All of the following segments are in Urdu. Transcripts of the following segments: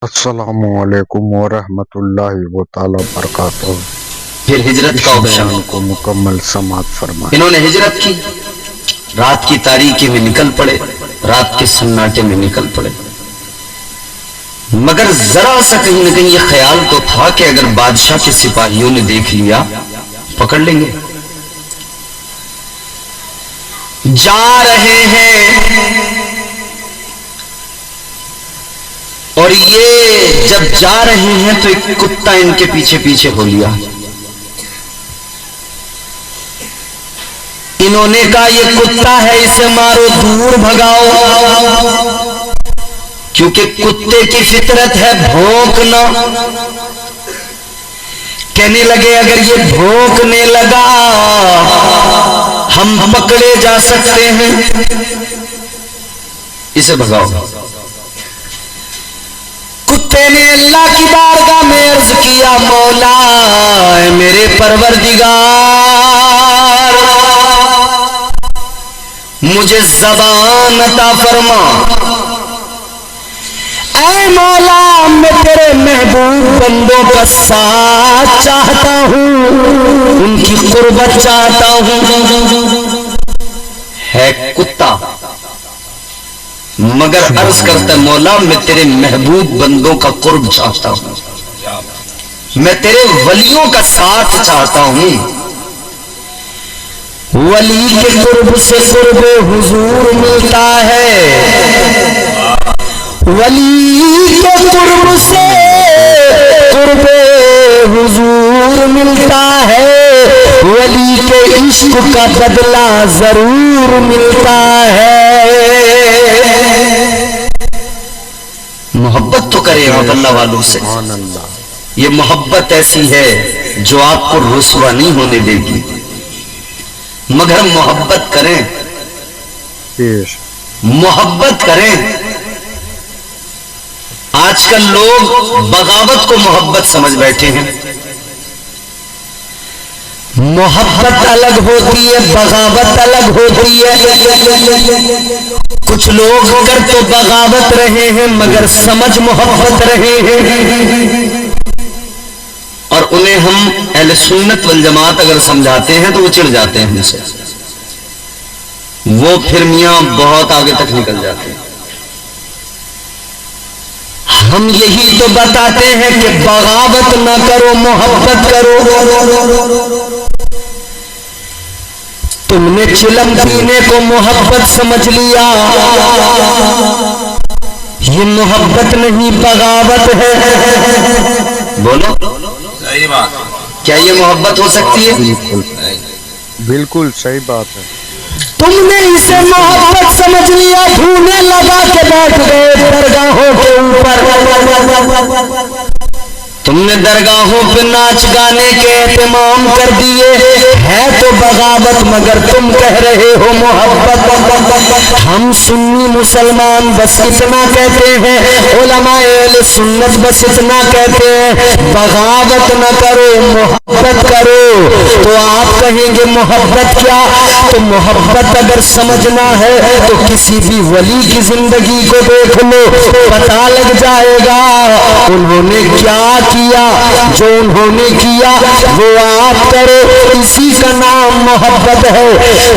السلام علیکم ورحمۃ اللہ وبرکاتہ۔ پھر ہجرت کا آپشن کو مکمل سماعت فرمائیں۔ انہوں نے ہجرت کی، رات کی تاریکی میں نکل پڑے، رات کے سناٹے میں نکل پڑے، مگر ذرا سا کہیں نہ کہیں یہ خیال تو تھا کہ اگر بادشاہ کے سپاہیوں نے دیکھ لیا پکڑ لیں گے۔ جا رہے ہیں اور یہ جب جا رہے ہیں تو ایک کتا ان کے پیچھے پیچھے ہو لیا۔ انہوں نے کہا یہ کتا ہے، اسے مارو، دور بھگاؤ، کیونکہ کتے کی فطرت ہے بھونکنا۔ کہنے لگے اگر یہ بھونکنے لگا ہم پکڑے جا سکتے ہیں، اسے بھگاؤ۔ کتے نے اللہ کی بارگاہ میں عرض کیا مولا اے میرے پروردگار، مجھے زبان عطا فرما۔ اے مولا میں تیرے محبوب بندوں کا ساتھ چاہتا ہوں، ان کی قربت چاہتا ہوں۔ ہے کتا مگر عرض کرتا مولا میں تیرے محبوب بندوں کا قرب چاہتا ہوں، میں تیرے ولیوں کا ساتھ چاہتا ہوں۔ ولی کے قرب سے قرب حضور ملتا ہے، ولی کے قرب سے قرب حضور ملتا ہے، ولی کے عشق کا بدلہ ضرور ملتا ہے۔ محبت تو کرے آپ اللہ والوں سے، یہ محبت ایسی ہے جو آپ کو رسوا نہیں ہونے دے گی، مگر محبت کریں، محبت کریں۔ آج کل لوگ بغاوت کو محبت سمجھ بیٹھے ہیں۔ محبت الگ ہوتی ہے، بغاوت الگ ہوتی ہے۔ کچھ لوگ کر تو بغاوت رہے ہیں مگر سمجھ محبت رہے ہیں، اور انہیں ہم اہل سنت والجماعت اگر سمجھاتے ہیں تو وہ چڑ جاتے ہیں ہم سے، وہ پھر میاں بہت آگے تک نکل جاتے ہیں۔ ہم یہی تو بتاتے ہیں کہ بغاوت نہ کرو، محبت کرو۔ تم نے چلم پینے کو محبت سمجھ لیا، یہ محبت نہیں بغاوت ہے۔ بولو صحیح بات، کیا یہ محبت ہو سکتی ہے؟ بالکل صحیح بات ہے۔ تم نے اسے محبت سمجھ لیا، دھونے لگا کے بیٹھ گئے درگاہوں کے اوپر، تم نے درگاہوں پہ ناچ گانے کے اہتمام کر دیے، ہے تو بغاوت مگر تم کہہ رہے ہو محبت۔ ہم سنی مسلمان بس اتنا کہتے ہیں، علماء اہل سنت بس اتنا کہتے ہیں بغاوت نہ کرو محبت کرو۔ تو آپ کہیں گے محبت کیا؟ تو محبت اگر سمجھنا ہے تو کسی بھی ولی کی زندگی کو دیکھ لو، پتہ لگ جائے گا انہوں نے کیا کیا، جو انہوں نے کیا وہ آپ کرو، اسی کا نام محبت ہے۔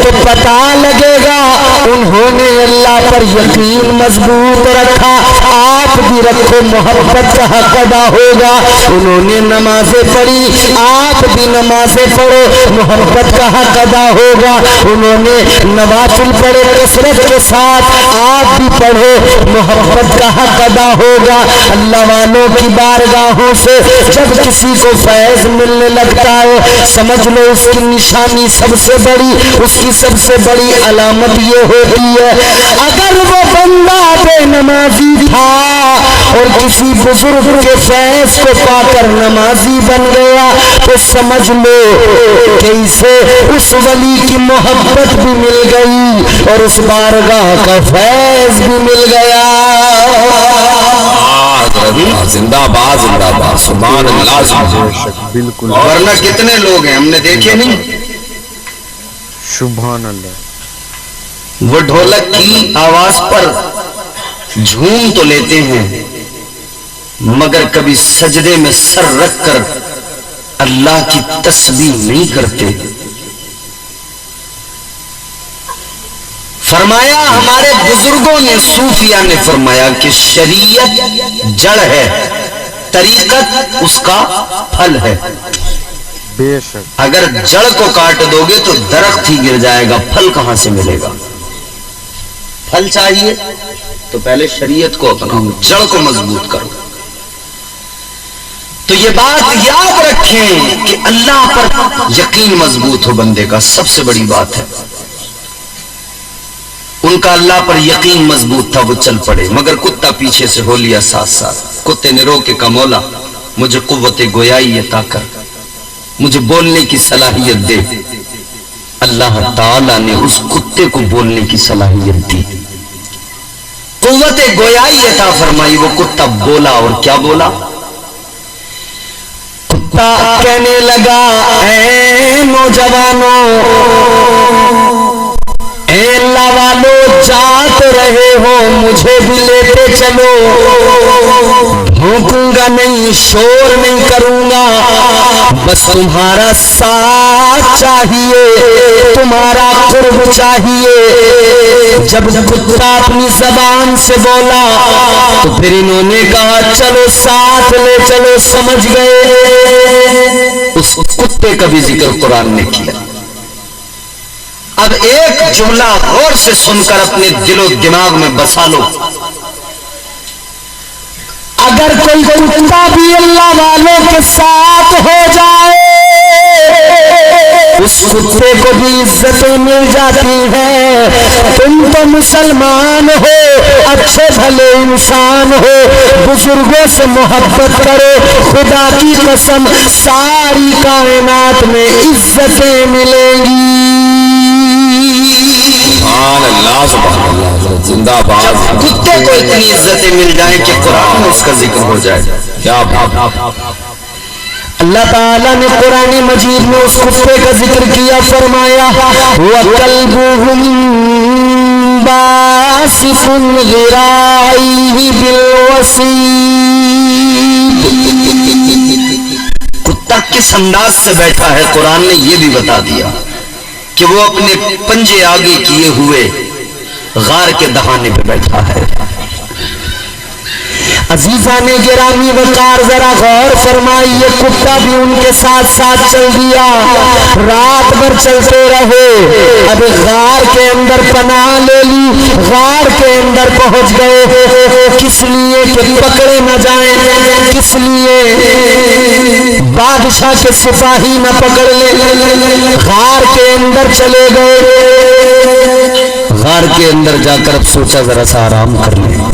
تو پتہ لگے گا انہوں نے اللہ پر یقین مضبوط رکھا، آپ بھی رکھو، محبت کا حق ادا ہوگا۔ انہوں نے نمازیں پڑھی، آپ بھی نمازیں پڑھو، محبت کا حق ادا ہوگا۔ انہوں نے نوافل پڑھے کثرت کے ساتھ، آپ بھی پڑھو، محبت کا حق ادا ہوگا۔ اللہ والوں کی بارگاہوں سے جب کسی کو فیض ملنے لگتا ہے سمجھ لو اس کی نشانی سب سے بڑی، اس کی سب سے بڑی علامت یہ ہوتی ہے اگر وہ بندہ بے نمازی تھا اور کسی بزرگ کے فیض کو پا کر نمازی بن گیا تو سمجھ لو کہ اسے اس ولی کی محبت بھی مل گئی اور اس بارگاہ کا فیض بھی مل گیا۔ زندہ باد زندہ باد سبحان اللہ۔ بالکل، ورنہ کتنے لوگ ہیں ہم نے دیکھے نہیں، سبحان اللہ، وہ ڈھولک کی آواز پر جھوم تو لیتے ہیں مگر کبھی سجدے میں سر رکھ کر اللہ کی تسبیح نہیں کرتے. فرمایا ہمارے بزرگوں نے صوفیہ نے فرمایا کہ شریعت جڑ ہے، طریقت اس کا پھل ہے. بے شک. اگر جڑ کو کاٹ دو گے تو درخت ہی گر جائے گا، پھل کہاں سے ملے گا؟ پھل چاہیے تو پہلے شریعت کو اپناؤ، جڑ کو مضبوط کرو. تو یہ بات یاد رکھیں کہ اللہ پر یقین مضبوط ہو بندے کا، سب سے بڑی بات ہے. ان کا اللہ پر یقین مضبوط تھا، وہ چل پڑے، مگر کتا پیچھے سے ہو لیا ساتھ ساتھ. کتے نے رو کے کہا مولا مجھے قوت گویائی عطا کر، مجھے بولنے کی صلاحیت دے. اللہ تعالی نے اس کتے کو بولنے کی صلاحیت دی، قوت گویائی عطا فرمائی. وہ کتا بولا، اور کیا بولا؟ کتا کہنے لگا اے نوجوانوں، اے اللہ والو، جات رہے ہو مجھے بھی لیتے چلو. بھونکوں گا نہیں، شور نہیں کروں گا، بس تمہارا ساتھ چاہیے، تمہارا قرب چاہیے. جب کتا اپنی زبان سے بولا تو پھر انہوں نے کہا چلو ساتھ لے چلو. سمجھ گئے؟ اس کتے کا بھی ذکر قرآن نے کیا. اب ایک جملہ غور سے سن کر اپنے دل و دماغ میں بسا لو. اگر کوئی کتا بھی اللہ والوں کے ساتھ ہو جائے اس کتے کو بھی عزتیں مل جاتی ہیں. تم تو مسلمان ہو، اچھے بھلے انسان ہو، بزرگوں سے محبت کرو، خدا کی قسم ساری کائنات میں عزتیں ملیں گی. سبحان اللہ، سبحان اللہ، زندہ باد. کتے کو اتنی عزتیں مل جائیں کہ قرآن میں اس کا ذکر ہو جائے. کیا بات! اللہ تعالیٰ نے قرآن مجید میں اس کتے کا ذکر کیا، فرمایا وَكَلْبُهُمْ بَاسِطٌ ذِرَاعَيْهِ بِالْوَصِيدِ. کتا کس انداز سے بیٹھا ہے قرآن نے یہ بھی بتا دیا کہ وہ اپنے پنجے آگے کیے ہوئے غار کے دہانے پہ بیٹھا ہے. عزیزان گرامی وقار ذرا غور فرمائیے، کتا بھی ان کے ساتھ ساتھ چل دیا، رات بھر چلتے رہے. اب غار کے اندر پناہ لے لی، غار کے اندر پہنچ گئے. کس لیے کہ پکڑے نہ جائیں، کس لیے بادشاہ کے سپاہی نہ پکڑ لیں. غار کے اندر چلے گئے. غار کے اندر جا کر اب سوچا ذرا سا آرام کر لیں.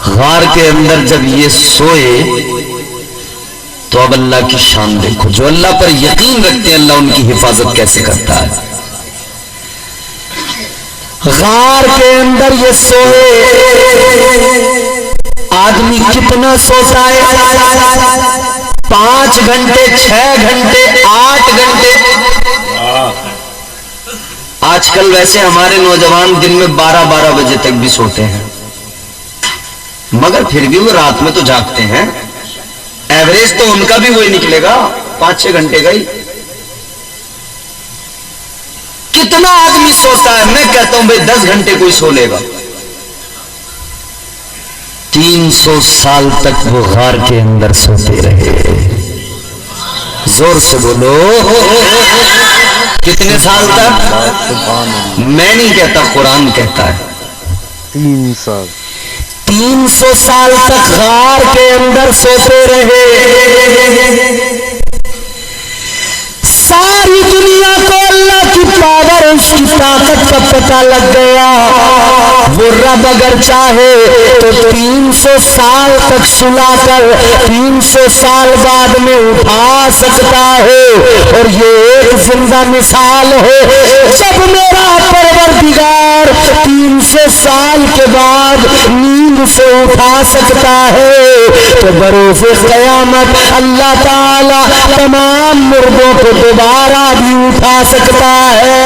غار کے اندر جب یہ سوئے تو اب اللہ کی شان دیکھو. جو اللہ پر یقین رکھتے ہیں اللہ ان کی حفاظت کیسے کرتا ہے. غار کے اندر یہ سوئے. آدمی کتنا سوتا ہے؟ 5 گھنٹے، 6 گھنٹے، 8 گھنٹے. آج کل ویسے ہمارے نوجوان دن میں 12 بجے تک بھی سوتے ہیں، مگر پھر بھی وہ رات میں تو جاگتے ہیں. ایوریج تو ان کا بھی وہی نکلے گا، 5-6 گھنٹے کا ہی. کتنا آدمی سوتا ہے؟ میں کہتا ہوں بھائی 10 گھنٹے کوئی سو لے گا. 300 سال تک وہ غار کے اندر سوتے رہے. زور سے بولو کتنے سال تک؟ میں نہیں کہتا، قرآن کہتا ہے 300 سال تک غار کے اندر سوتے رہے. ساری دنیا کو اللہ کی پاور، اس کی طاقت کا پتہ لگ گیا. وہ رب اگر چاہے تو 300 سال تک سلا کر 300 سال بعد میں اٹھا سکتا ہے. اور یہ ایک زندہ مثال ہے. جب میرا پروردگار 300 سال کے بعد نیند سے اٹھا سکتا ہے تو بروز قیامت اللہ تعالی تمام مردوں کو دوبارہ بھی اٹھا سکتا ہے.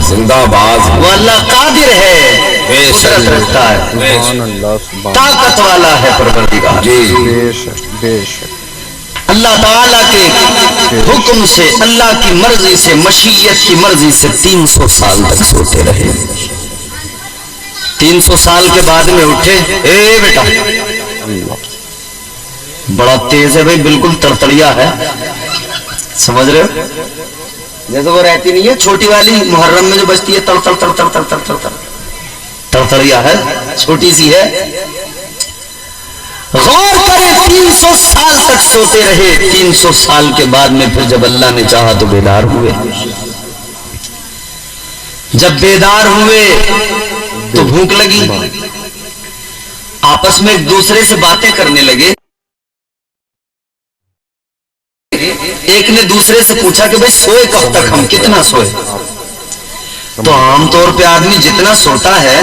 زندہ باد. وہ اللہ قادر ہے. قدرت رکھتا ہے، سبحان اللہ سبحان طاقت والا ہے پروردگار. بے شک بے شک. اللہ تعالیٰ کے حکم سے، اللہ کی مرضی سے، مشیت کی مرضی سے 300 سال تک سوتے رہے. 300 سال کے بعد میں اٹھے. اے بیٹا، اللہ بڑا تیز ہے بھائی، بالکل تڑتڑیا ہے، سمجھ رہے ہو؟ جیسے وہ رہتی نہیں ہے چھوٹی والی محرم میں جو بجتی ہے، تڑ تڑ تڑ تڑ تڑ تڑ تڑ تڑ، تڑتڑیا ہے، چھوٹی سی ہے. غور کرے 300 سال تک سوتے رہے. 300 سال کے بعد میں پھر جب اللہ نے چاہا تو بیدار ہوئے. جب بیدار ہوئے تو بھوک لگی، آپس میں ایک دوسرے سے باتیں کرنے لگے. ایک نے دوسرے سے پوچھا کہ بھئی سوئے کب تک، ہم کتنا سوئے؟ تو عام طور پہ آدمی جتنا سوتا ہے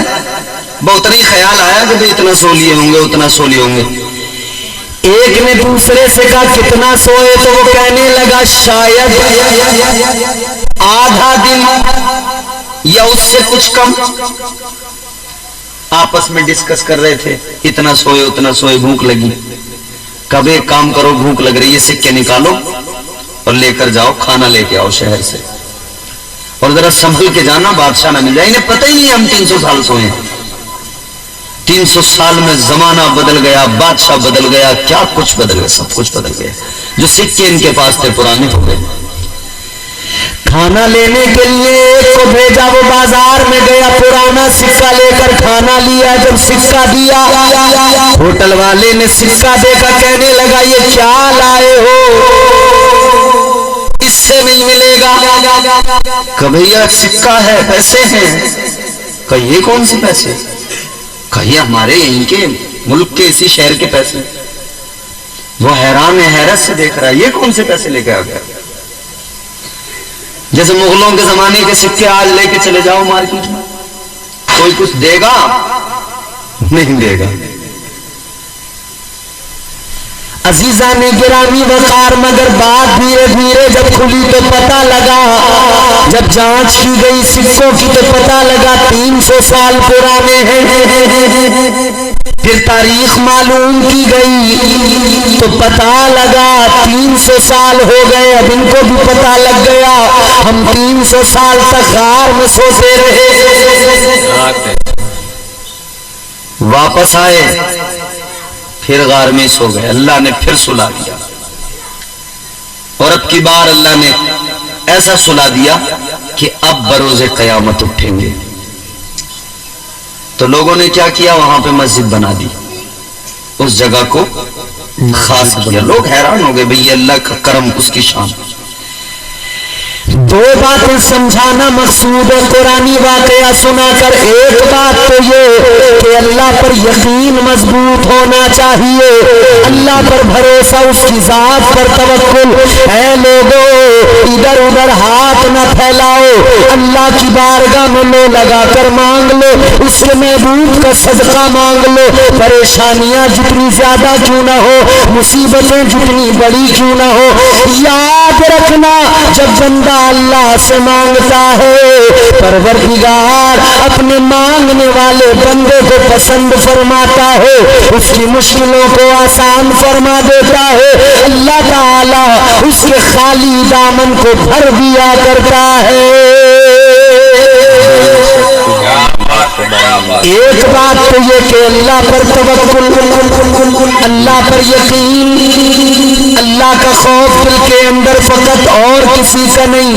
وہ اتنا ہی خیال آیا کہ بھئی اتنا سو لیے ہوں گے، اتنا سو لیے ہوں گے. ایک نے دوسرے سے کہا کتنا سوئے؟ تو وہ کہنے لگا شاید آدھا دن یا اس سے کچھ کم. آپس میں ڈسکس کر رہے تھے، اتنا سوئے اتنا سوئے. بھوک لگی، کب ایک کام کرو، بھوک لگ رہی ہے، سکے نکالو اور لے کر جاؤ، کھانا لے کے آؤ شہر سے، اور ذرا سنبھل کے جانا، بادشاہ نہ مل جائے. انہیں پتہ ہی نہیں ہم 300 سال سوئے ہیں. 300 سال میں زمانہ بدل گیا، بادشاہ بدل گیا، کیا کچھ بدل گیا، سب کچھ بدل گیا. جو سکے ان کے پاس تھے پرانے ہو گئے. کھانا لینے کے لیے ایک کو بھیجا، وہ بازار میں گیا، پرانا سکہ لے کر کھانا لیا. جب سکہ دیا، ہوٹل والے نے سکہ دیکھا، کہنے لگا یہ کیا لائے ہو، اس سے نہیں ملے گا. کہ بھیا سکہ ہے، پیسے ہیں. کہ یہ کون سے پیسے؟ کہ یہ ہمارے یہیں کے ملک کے اسی شہر کے پیسے. وہ حیران ہے، حیرت سے دیکھ رہا ہے، یہ کون سے پیسے لے کے آ گیا؟ جیسے مغلوں کے زمانے کے سکے آج لے کے چلے جاؤ مارکیٹ میں، کوئی کچھ دے گا؟ نہیں دے گا. عزیزان گرامی وقار، مگر بات دھیرے دھیرے جب کھلی تو پتہ لگا، جب جانچ کی گئی سکوں کی تو پتہ لگا 300 سال پرانے ہیں. پھر تاریخ معلوم کی گئی تو پتہ لگا 300 سال ہو گئے. اب ان کو بھی پتہ لگ گیا ہم 300 سال تک غار میں سوتے رہے. واپس آئے، پھر غار میں سو گئے. اللہ نے پھر سلا دیا، اور اب کی بار اللہ نے ایسا سلا دیا کہ اب بروز قیامت اٹھیں گے. تو لوگوں نے کیا کیا، وہاں پہ مسجد بنا دی، اس جگہ کو خاص کیا. لوگ حیران ہو گئے، بھئی اللہ کا کرم، اس کی شان. دو باتیں سمجھانا مقصود ہے قرآنی واقعہ سنا کر. ایک بات تو یہ کہ اللہ پر یقین مضبوط ہونا چاہیے، اللہ پر بھروسہ، اس کی ذات پر توکل. اے لوگوں، ادھر ادھر ہاتھ نہ پھیلاؤ، اللہ کی بارگاہ میں لو لگا کر مانگ لو، اس کے محبوب کا صدقہ مانگ لو. پریشانیاں جتنی زیادہ کیوں نہ ہو، مصیبتیں جتنی بڑی کیوں نہ ہو، یاد رکھنا جب بندہ اللہ سے مانگتا ہے، پروردگار اپنے مانگنے والے بندے کو پسند فرماتا ہے، اس کی مشکلوں کو آسان فرما دیتا ہے. اللہ تعالی اس کے خالی دامن کو بھر دیا کرتا ہے. ایک بات تو یہ کہ اللہ پر توکل، اللہ پر یقین، اللہ کا خوف دل کے اندر فقط، اور کسی کا نہیں.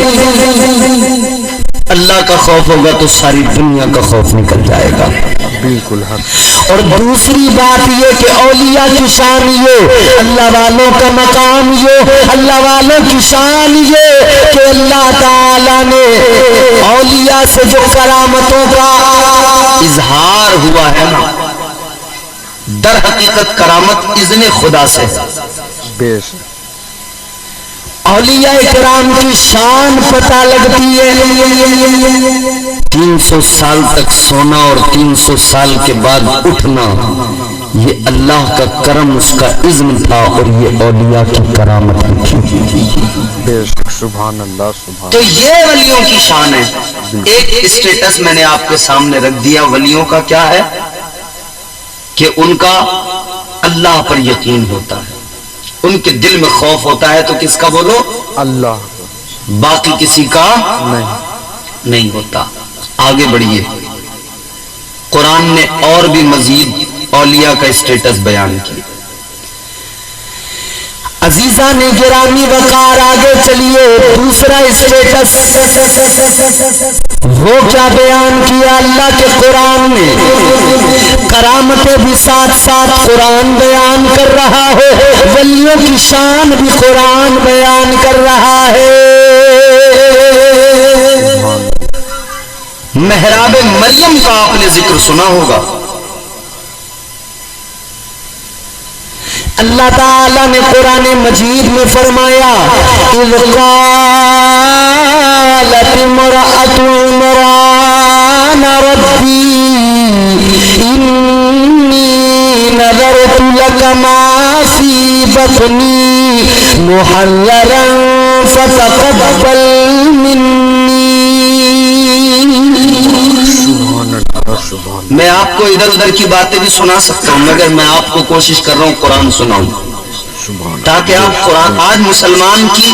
اللہ کا خوف ہوگا تو ساری دنیا کا خوف نکل جائے گا. بالکل حق. اور دوسری بات یہ کہ اولیاء کی شان یہ، اللہ والوں کا مقام یہ، اللہ والوں کی شان یہ کہ اللہ تعالیٰ نے اولیاء سے جو کرامتوں کا اظہار ہوا ہے نا، در حقیقت کرامت اذن خدا سے. بے شک. اولیاء کرام کی شان پتہ لگتی ہے. 300 سال تک سونا اور 300 سال کے بعد اٹھنا یہ اللہ کا کرم، اس کا عزم تھا، اور یہ اولیاء کی کرامت تھی۔ بے شک سبحان اللہ سبحان تو یہ ولیوں کی شان ہے۔ ایک اسٹیٹس میں نے آپ کے سامنے رکھ دیا ولیوں کا، کیا ہے کہ ان کا اللہ پر یقین ہوتا ہے، ان کے دل میں خوف ہوتا ہے، تو کس کا بولو؟ اللہ باقی کسی کا نہیں۔ نہیں ہوتا۔ آگے بڑھیے، قرآن نے اور بھی مزید اولیاء کا اسٹیٹس بیان کیا۔ عزیزان گرامی وقار، آگے چلیے، دوسرا اسٹیٹس وہ کیا بیان کیا اللہ کے قرآن نے؟ کرامتیں بھی ساتھ ساتھ قرآن بیان کر رہا ہے، ولیوں کی شان بھی قرآن بیان کر رہا ہے۔ محراب مریم کا آپ نے ذکر سنا ہوگا۔ اللہ تعالیٰ نے قرآن مجید میں فرمایا، اذ قالت امرأة عمران ربی انی نذرت لك ما فی بطنی محررا فتقبل منی۔ میں آپ کو ادھر ادھر کی باتیں بھی سنا سکتا ہوں، مگر میں آپ کو کوشش کر رہا ہوں قرآن سناؤں، تاکہ آپ قرآن، آج مسلمان کی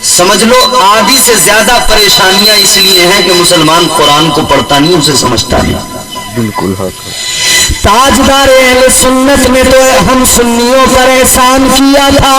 سمجھ لو آدھی سے زیادہ پریشانیاں اس لیے ہیں کہ مسلمان قرآن کو پڑھتا نہیں، اسے سمجھتا نہیں۔ بالکل حق ہے۔ تاجدار اہل سنت نے تو ہم سنیوں پر احسان کیا تھا،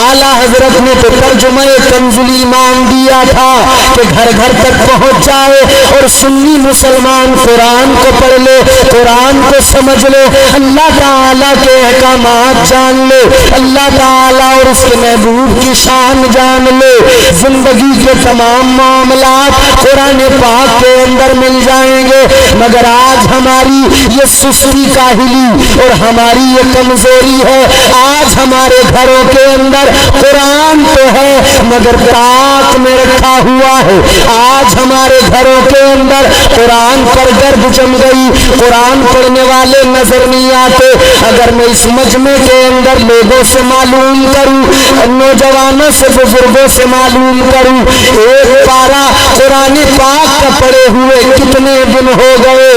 اعلیٰ حضرت نے تو ترجمہ کنز الایمان دیا تھا کہ گھر گھر تک پہنچ جائے اور سنی مسلمان قرآن کو پڑھ لے، قرآن کو سمجھ لے، اللہ تعالیٰ کے احکامات جان لے، اللہ تعالیٰ اور اس کے محبوب کی شان جان لے، زندگی کے تمام معاملات قرآن پاک کے اندر مل جائیں گے۔ مگر آج ہماری یہ سستی کاہلی اور ہماری یہ کمزوری ہے، آج ہمارے گھروں کے اندر قرآن تو ہے مگر طاق میں رکھا ہوا ہے، آج ہمارے گھروں کے اندر قرآن پر گرد جم گئی، قرآن پڑھنے والے نظر نہیں آتے۔ اگر میں اس مجمع کے اندر لوگوں سے معلوم کروں، نوجوانوں سے بزرگوں سے معلوم کروں، ایک پارا قرآن پاک کا پڑھے ہوئے کتنے دن ہو گئے،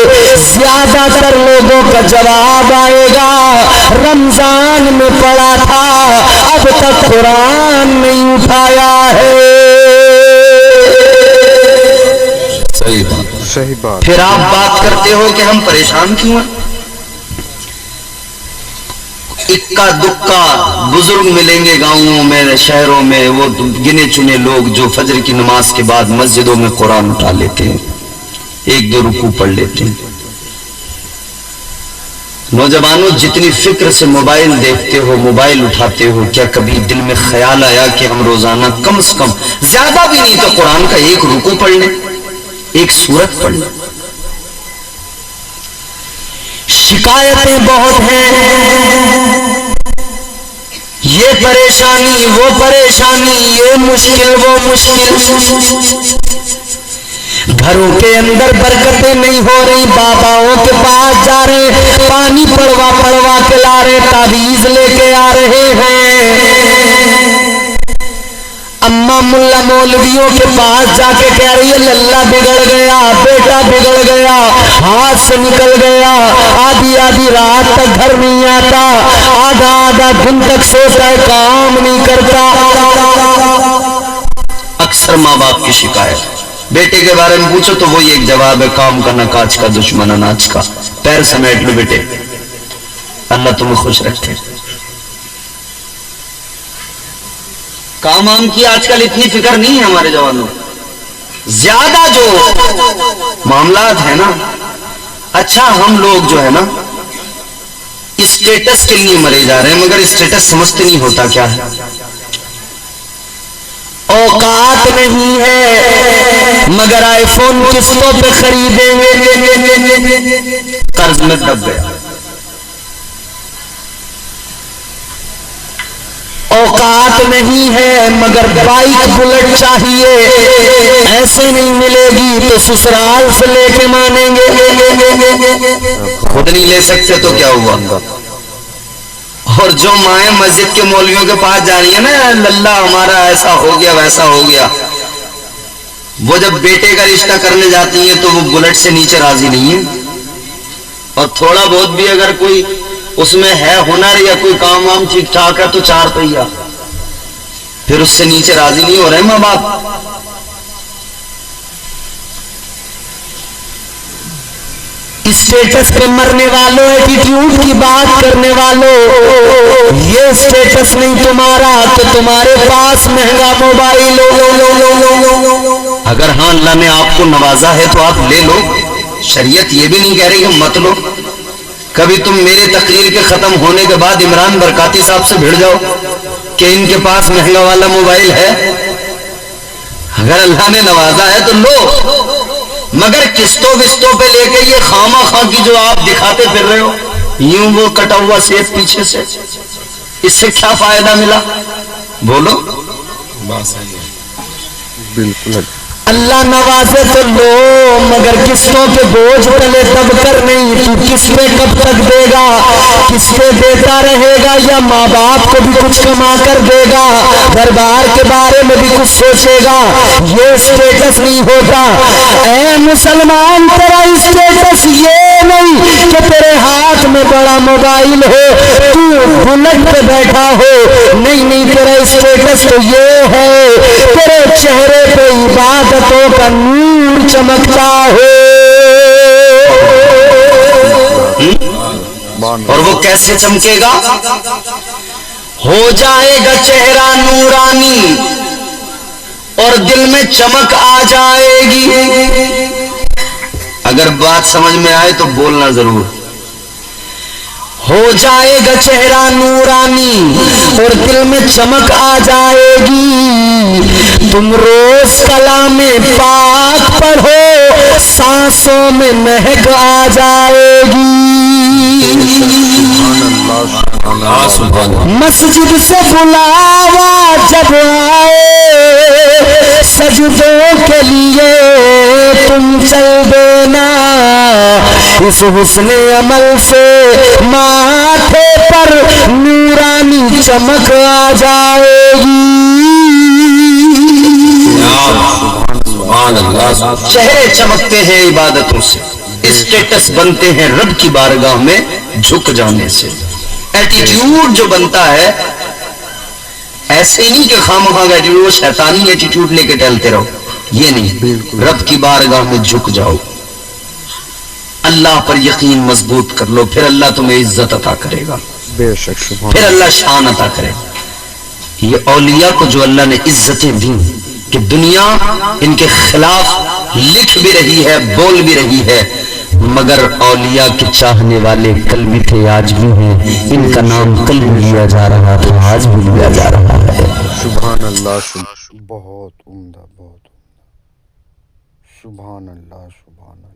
زیادہ تر لوگوں کا جواب آئے گا رمضان میں پڑھا تھا، اب تک قرآن نہیں اٹھایا ہے۔ صحیح بات، صحیح بات۔ پھر آپ بات کرتے ہو کہ ہم پریشان کیوں ہیں؟ اکا دکا بزرگ ملیں گے گاؤں میں، شہروں میں، وہ گنے چنے لوگ جو فجر کی نماز کے بعد مسجدوں میں قرآن اٹھا لیتے ہیں، ایک دو رکوع پڑھ لیتے ہیں۔ نوجوانوں، جتنی فکر سے موبائل دیکھتے ہو، موبائل اٹھاتے ہو، کیا کبھی دل میں خیال آیا کہ ہم روزانہ کم سے کم، زیادہ بھی نہیں تو قرآن کا ایک رکوع پڑھ لیں، ایک سورت پڑھ لیں؟ شکایتیں بہت ہیں، یہ پریشانی وہ پریشانی، یہ مشکل وہ مشکل، گھروں کے اندر برکتیں نہیں ہو رہی، باباؤں کے پاس جا رہے، پانی پڑوا پڑوا کے لا رہے، تعویذ لے کے آ رہے ہیں، اماں ملا مولویوں کے پاس جا کے کہہ رہی ہے للہ بگڑ گیا، بیٹا بگڑ گیا، ہاتھ سے نکل گیا، آدھی آدھی رات تک گھر نہیں آتا، آدھا آدھا دن تک سوتا ہے، کام نہیں کرتا۔ اکثر ماں باپ کی شکایت، بیٹے کے بارے میں پوچھو تو وہی ایک جواب ہے، کام کا نہ کاج کا، دشمن اناج کا، پیر سمیٹ لو بیٹے، اللہ تمہیں خوش رکھے۔ کام وام کی آج کل اتنی فکر نہیں ہے ہمارے جوانوں، زیادہ جو معاملات ہیں نا، اچھا ہم لوگ جو ہے نا اسٹیٹس کے لیے مرے جا رہے ہیں، مگر اسٹیٹس سمجھتے نہیں ہوتا کیا ہے۔ اوقات نہیں ہے مگر آئی فون قسطوں پہ خریدیں گے، قرض میں دب گیا۔ اوقات نہیں ہے مگر بائک بلٹ چاہیے، ایسے نہیں ملے گی تو سسرال سے لے کے مانیں گے، خود نہیں لے سکتے تو کیا ہوا؟ اور جو مائیں مسجد کے مولویوں کے پاس جا رہی ہیں نا، للہ ہمارا ایسا ہو گیا ویسا ہو گیا، وہ جب بیٹے کا رشتہ کرنے جاتی ہیں تو وہ بلٹ سے نیچے راضی نہیں ہے، اور تھوڑا بہت بھی اگر کوئی اس میں ہے ہنر یا کوئی کام وام ٹھیک ٹھاک ہے تو 4 پہیا، پھر اس سے نیچے راضی نہیں ہو رہے ماں باپ۔ اسٹیٹس پہ مرنے والوں، ایٹیٹیوڈ کی بات کرنے والوں، یہ اسٹیٹس نہیں تمہارا تو تمہارے پاس مہنگا موبائل ہو، اگر ہاں اللہ نے آپ کو نوازا ہے تو آپ لے لو، شریعت یہ بھی نہیں کہہ رہی کہ مت لو۔ کبھی تم میرے تقریر کے ختم ہونے کے بعد عمران برکاتی صاحب سے بھیڑ جاؤ کہ ان کے پاس مہنگا والا موبائل ہے، اگر اللہ نے نوازا ہے تو لو، مگر قسطوں وسطوں پہ لے کے یہ خامہ خواہ کی جو آپ دکھاتے پھر رہے ہو، یوں وہ کٹا ہوا سیب پیچھے سے، اس سے کیا فائدہ ملا؟ بولو۔ بالکل اللہ نوازے تو لو، مگر قسطوں کے بوجھ تلے دب کر نہیں، تو کس پہ کب تک دے گا؟ کس پہ دیتا رہے گا، یا ماں باپ کو بھی کچھ کما کر دے گا، گھر بار کے بارے میں بھی کچھ سوچے گا؟ یہ اسٹیٹس نہیں ہوتا۔ اے مسلمان، تیرا اسٹیٹس یہ نہیں کہ تیرے ہاتھ میں بڑا موبائل ہو، تو بلٹ پہ بیٹھا ہو، نہیں نہیں، تیرا اسٹیٹس تو یہ ہے تیرے چہرے پہ عبادتوں کا نور چمکتا ہو۔ اور وہ کیسے چمکے گا؟ ہو جائے گا چہرہ نورانی اور دل میں چمک آ جائے گی۔ اگر بات سمجھ میں آئے تو بولنا ضرور۔ ہو جائے گا چہرہ نورانی اور دل میں چمک آ جائے گی، تم روز کلام پاک پڑھو، سانسوں میں مہک آ جائے گی۔ مسجد سے بلاوا جب آئے، سجدوں کے لیے تم چل دینا، اس حسن عمل سے ماتھے پر نورانی چمک آ جائے گی۔ چہرے چمکتے ہیں عبادتوں سے، اسٹیٹس بنتے ہیں رب کی بارگاہ میں جھک جانے سے۔ ایٹیٹیوڈ جو بنتا ہے ایسے ہی نہیں کہ خامخواہ کا ایٹیٹیوڈ، وہ شیطانی ایٹیٹیوڈ لے کے ٹہلتے رہو، یہ نہیں، رب کی بارگاہ میں جھک جاؤ، اللہ پر یقین مضبوط کر لو، پھر اللہ تمہیں عزت عطا کرے گا، بے شک، پھر اللہ شان عطا کرے گا۔ یہ اولیاء کو جو اللہ نے عزتیں دی کہ دنیا ان کے خلاف لکھ بھی رہی ہے، بول بھی رہی ہے، مگر اولیاء کے چاہنے والے کل بھی تھے آج بھی ہیں، ان کا نام کل بھی لیا جا رہا تھا آج بھی لیا جا رہا ہے۔ سبحان اللہ، بہت عمدہ، بہت عمدہ، سبحان اللہ، سبحان اللہ۔